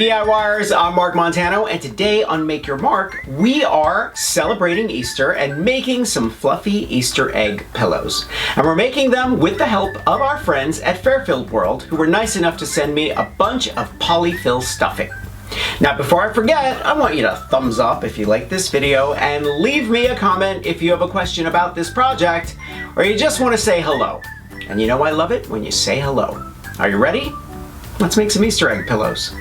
DIYers, I'm Mark Montano, and today on Make Your Mark, we are celebrating Easter and making some fluffy Easter egg pillows. And we're making them with the help of our friends at Fairfield World, who were nice enough to send me a bunch of Poly-Fil stuffing. Now, before I forget, I want you to thumbs up if you like this video and leave me a comment if you have a question about this project or you just want to say hello. And you know I love it when you say hello. Are you ready? Let's make some Easter egg pillows.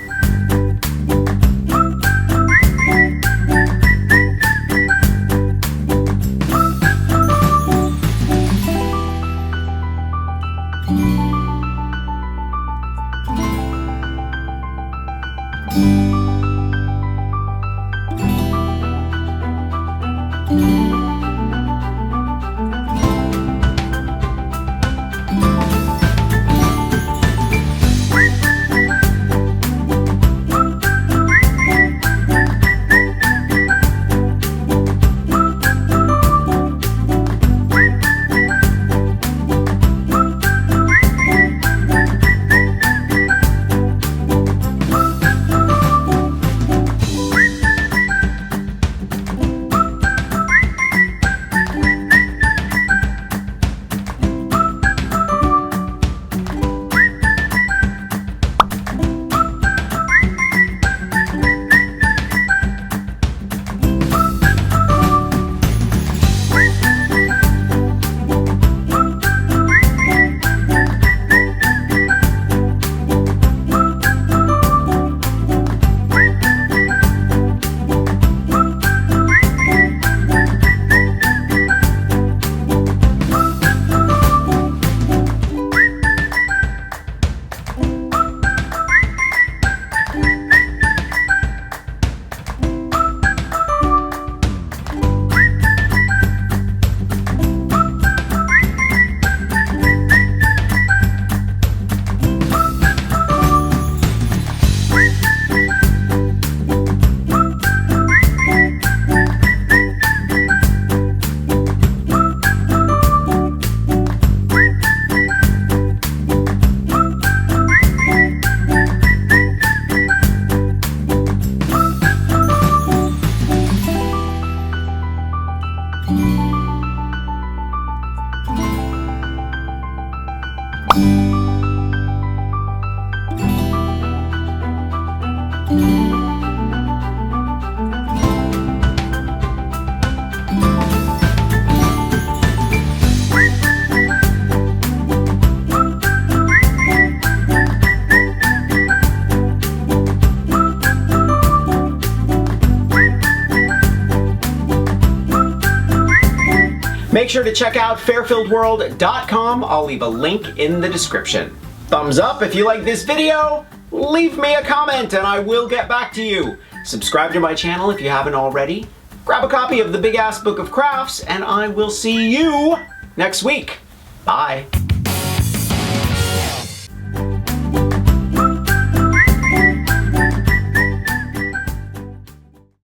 Make sure to check out fairfieldworld.com. I'll leave a link in the description. Thumbs up if you like this video, leave me a comment and I will get back to you. Subscribe to my channel if you haven't already. Grab a copy of the Big Ass Book of Crafts and I will see you next week. Bye.